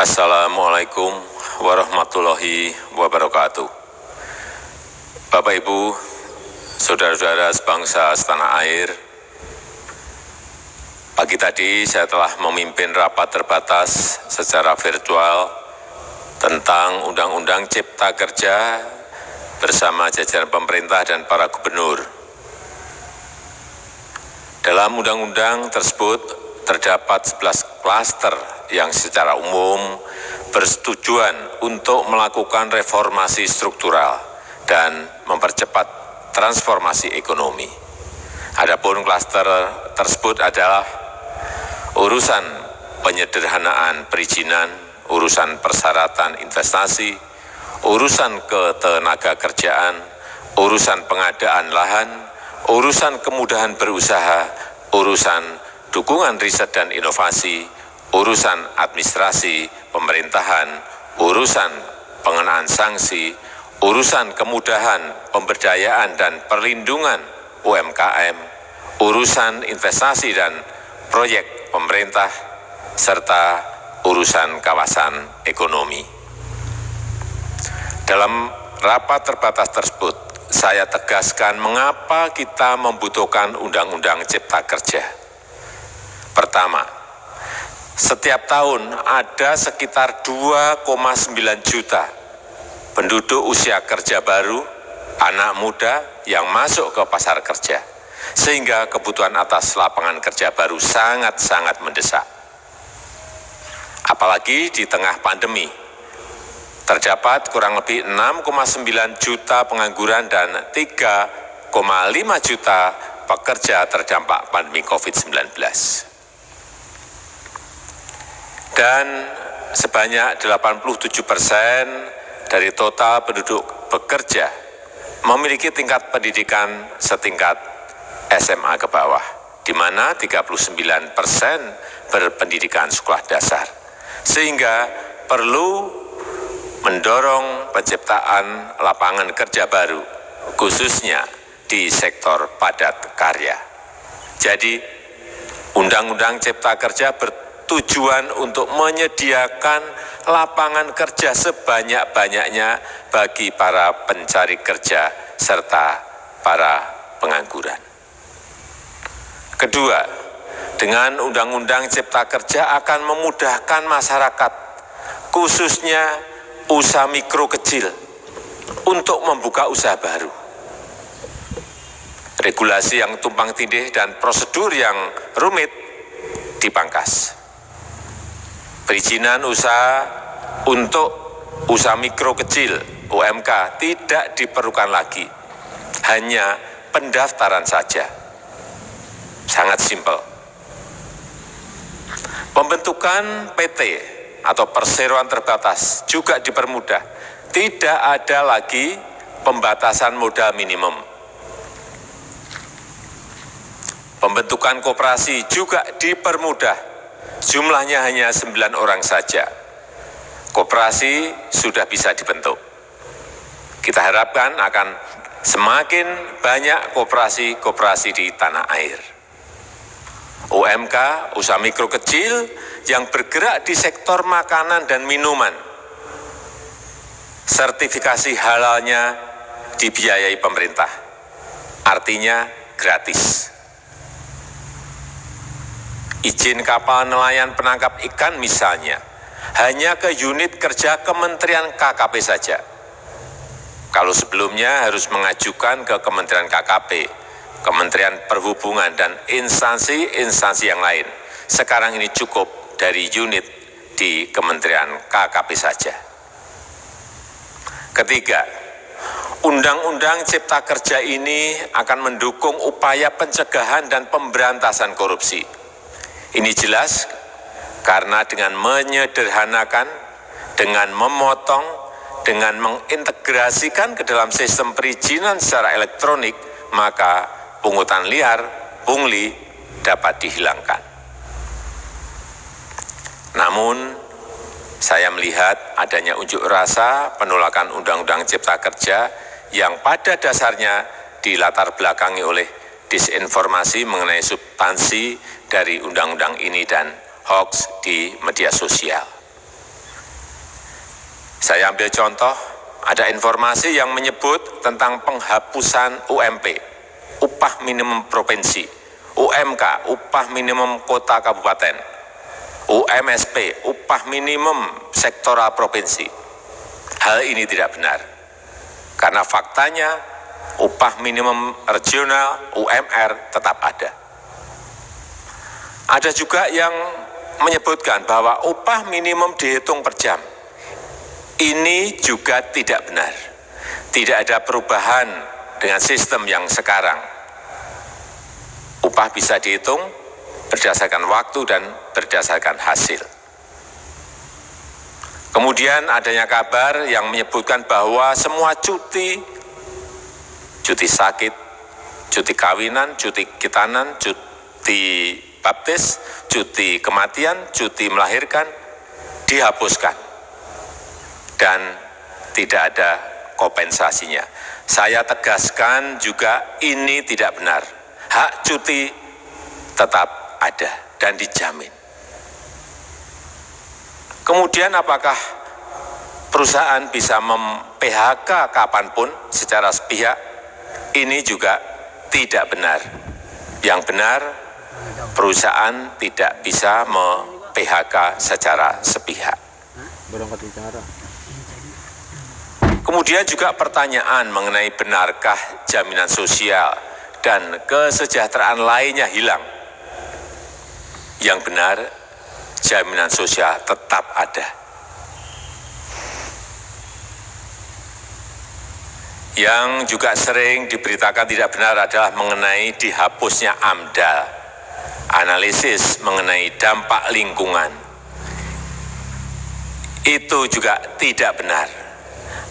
Assalamualaikum warahmatullahi wabarakatuh. Bapak Ibu, saudara-saudara sebangsa setanah air, pagi tadi saya telah memimpin rapat terbatas secara virtual tentang Undang-Undang Cipta Kerja bersama jajaran pemerintah dan para gubernur. Dalam undang-undang tersebut terdapat 11 klaster yang secara umum bertujuan untuk melakukan reformasi struktural dan mempercepat transformasi ekonomi. Adapun klaster tersebut adalah urusan penyederhanaan perizinan, urusan persyaratan investasi, urusan ketenagakerjaan, urusan pengadaan lahan, urusan kemudahan berusaha, urusan dukungan riset dan inovasi, urusan administrasi pemerintahan, urusan pengenaan sanksi, urusan kemudahan pemberdayaan dan perlindungan UMKM, urusan investasi dan proyek pemerintah, serta urusan kawasan ekonomi. Dalam rapat terbatas tersebut, saya tegaskan mengapa kita membutuhkan Undang-Undang Cipta Kerja. Pertama, setiap tahun ada sekitar 2,9 juta penduduk usia kerja baru, anak muda yang masuk ke pasar kerja, sehingga kebutuhan atas lapangan kerja baru sangat-sangat mendesak. Apalagi di tengah pandemi, terdapat kurang lebih 6,9 juta pengangguran dan 3,5 juta pekerja terdampak pandemi COVID-19. Dan sebanyak 87% dari total penduduk bekerja memiliki tingkat pendidikan setingkat SMA ke bawah, di mana 39% berpendidikan sekolah dasar, sehingga perlu mendorong penciptaan lapangan kerja baru, khususnya di sektor padat karya. Jadi, Undang-Undang Cipta Kerja bertujuan untuk menyediakan lapangan kerja sebanyak-banyaknya bagi para pencari kerja serta para pengangguran. Kedua, dengan Undang-Undang Cipta Kerja akan memudahkan masyarakat, khususnya usaha mikro kecil, untuk membuka usaha baru. Regulasi yang tumpang tindih dan prosedur yang rumit dipangkas. Perizinan usaha untuk usaha mikro kecil (UMK) tidak diperlukan lagi, hanya pendaftaran saja. Sangat simpel. Pembentukan PT atau perseroan terbatas juga dipermudah. Tidak ada lagi pembatasan modal minimum. Pembentukan koperasi juga dipermudah. Jumlahnya hanya 9 orang saja. Koperasi sudah bisa dibentuk. Kita harapkan akan semakin banyak koperasi-koperasi di tanah air. UMK, usaha mikro kecil yang bergerak di sektor makanan dan minuman, sertifikasi halalnya dibiayai pemerintah, artinya gratis. Izin kapal nelayan penangkap ikan misalnya, hanya ke unit kerja Kementerian KKP saja. Kalau sebelumnya harus mengajukan ke Kementerian KKP, Kementerian Perhubungan, dan instansi-instansi yang lain, sekarang ini cukup dari unit di Kementerian KKP saja. Ketiga, Undang-Undang Cipta Kerja ini akan mendukung upaya pencegahan dan pemberantasan korupsi. Ini jelas karena dengan menyederhanakan, dengan memotong, dengan mengintegrasikan ke dalam sistem perizinan secara elektronik, maka pungutan liar, pungli, dapat dihilangkan. Namun, saya melihat adanya unjuk rasa penolakan Undang-Undang Cipta Kerja yang pada dasarnya dilatar belakangi oleh disinformasi mengenai substansi dari undang-undang ini dan hoax di media sosial. Saya ambil contoh, ada informasi yang menyebut tentang penghapusan UMP, upah minimum provinsi, UMK, upah minimum kota kabupaten, UMSP, upah minimum sektoral provinsi. Hal ini tidak benar, karena faktanya upah minimum regional, UMR, tetap ada. Ada juga yang menyebutkan bahwa upah minimum dihitung per jam. Ini juga tidak benar. Tidak ada perubahan dengan sistem yang sekarang. Upah bisa dihitung berdasarkan waktu dan berdasarkan hasil. Kemudian adanya kabar yang menyebutkan bahwa semua cuti sakit, cuti kawinan, cuti khitanan, cuti baptis, cuti kematian, cuti melahirkan dihapuskan dan tidak ada kompensasinya. Saya tegaskan juga ini tidak benar. Hak cuti tetap ada dan dijamin. Kemudian apakah perusahaan bisa mem-PHK kapanpun secara sepihak? Ini juga tidak benar. Yang benar, perusahaan tidak bisa mem-PHK secara sepihak. Kemudian juga pertanyaan mengenai benarkah jaminan sosial dan kesejahteraan lainnya hilang. Yang benar, jaminan sosial tetap ada. Yang juga sering diberitakan tidak benar adalah mengenai dihapusnya AMDAL, analisis mengenai dampak lingkungan. Itu juga tidak benar.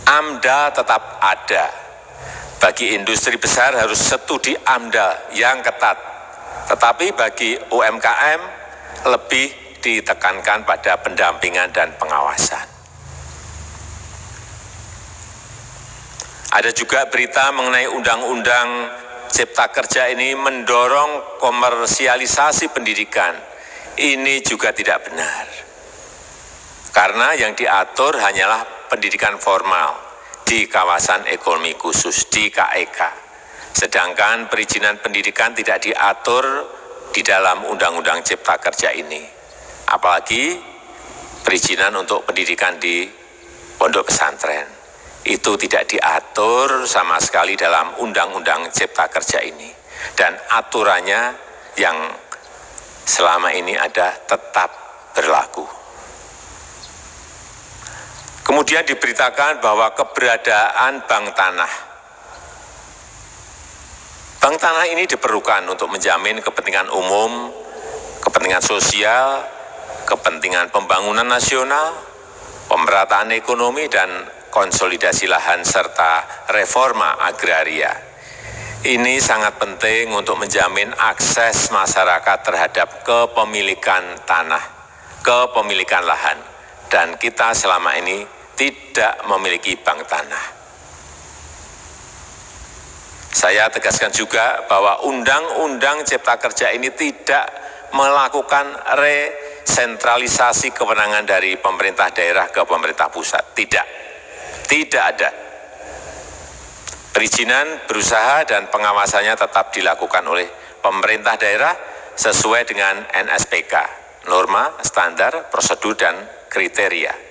AMDAL tetap ada. Bagi industri besar harus studi AMDAL yang ketat. Tetapi bagi UMKM lebih ditekankan pada pendampingan dan pengawasan. Ada juga berita mengenai Undang-Undang Cipta Kerja ini mendorong komersialisasi pendidikan. Ini juga tidak benar. Karena yang diatur hanyalah pendidikan formal di kawasan ekonomi khusus, di KEK. Sedangkan perizinan pendidikan tidak diatur di dalam Undang-Undang Cipta Kerja ini. Apalagi perizinan untuk pendidikan di pondok pesantren. Itu tidak diatur sama sekali dalam Undang-Undang Cipta Kerja ini. Dan aturannya yang selama ini ada tetap berlaku. Kemudian diberitakan bahwa keberadaan bank tanah. Bank tanah ini diperlukan untuk menjamin kepentingan umum, kepentingan sosial, kepentingan pembangunan nasional, pemerataan ekonomi, dan konsolidasi lahan serta reforma agraria. Ini sangat penting untuk menjamin akses masyarakat terhadap kepemilikan tanah, kepemilikan lahan, dan kita selama ini tidak memiliki bank tanah. Saya tegaskan juga bahwa Undang-Undang Cipta Kerja ini tidak melakukan resentralisasi kewenangan dari pemerintah daerah ke pemerintah pusat. Tidak ada. Perizinan berusaha dan pengawasannya tetap dilakukan oleh pemerintah daerah sesuai dengan NSPK, norma, standar, prosedur, dan kriteria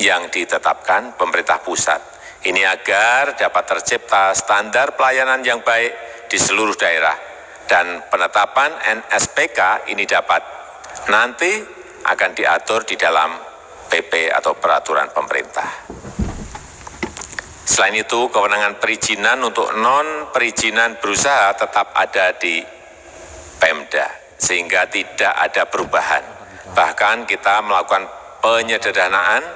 yang ditetapkan pemerintah pusat. Ini agar dapat tercipta standar pelayanan yang baik di seluruh daerah, dan penetapan NSPK ini dapat nanti akan diatur di dalam PP atau peraturan pemerintah. Selain itu, kewenangan perizinan untuk non-perizinan berusaha tetap ada di Pemda, sehingga tidak ada perubahan. Bahkan kita melakukan penyederhanaan,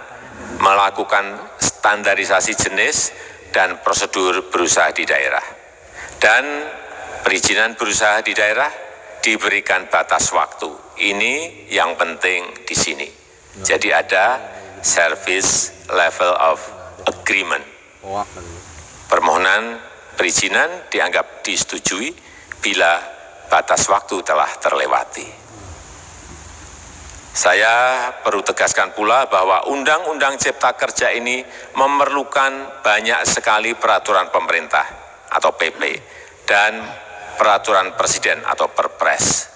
melakukan standarisasi jenis dan prosedur berusaha di daerah. Dan perizinan berusaha di daerah diberikan batas waktu. Ini yang penting di sini. Jadi ada service level of agreement. Permohonan perizinan dianggap disetujui bila batas waktu telah terlewati. Saya perlu tegaskan pula bahwa Undang-Undang Cipta Kerja ini memerlukan banyak sekali peraturan pemerintah atau PP dan peraturan presiden atau Perpres.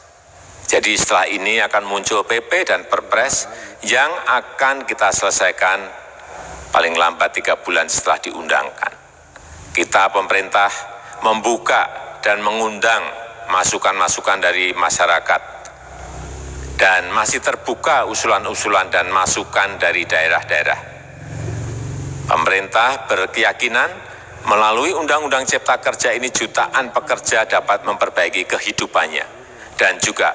Jadi setelah ini akan muncul PP dan Perpres yang akan kita selesaikan paling lambat 3 bulan setelah diundangkan. Kita pemerintah membuka dan mengundang masukan-masukan dari masyarakat dan masih terbuka usulan-usulan dan masukan dari daerah-daerah. Pemerintah berkeyakinan melalui Undang-Undang Cipta Kerja ini jutaan pekerja dapat memperbaiki kehidupannya dan juga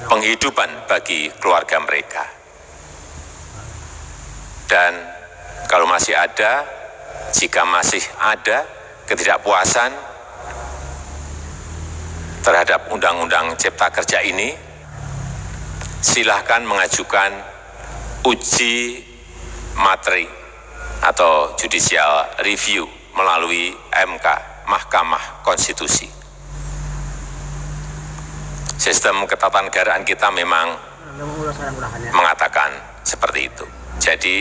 penghidupan bagi keluarga mereka. Dan kalau masih ada, jika masih ada ketidakpuasan terhadap Undang-Undang Cipta Kerja ini, silahkan mengajukan uji materi atau judicial review melalui MK, Mahkamah Konstitusi. Sistem ketatanegaraan kita memang mengatakan seperti itu. Jadi,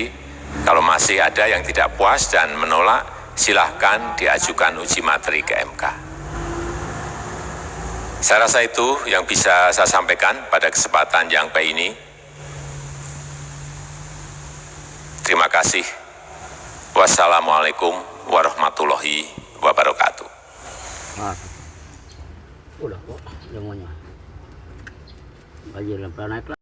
kalau masih ada yang tidak puas dan menolak, silahkan diajukan uji materi ke MK. Saya rasa itu yang bisa saya sampaikan pada kesempatan yang baik ini. Terima kasih. Wassalamualaikum warahmatullahi wabarakatuh. Udah kok, semuanya. Banjir naik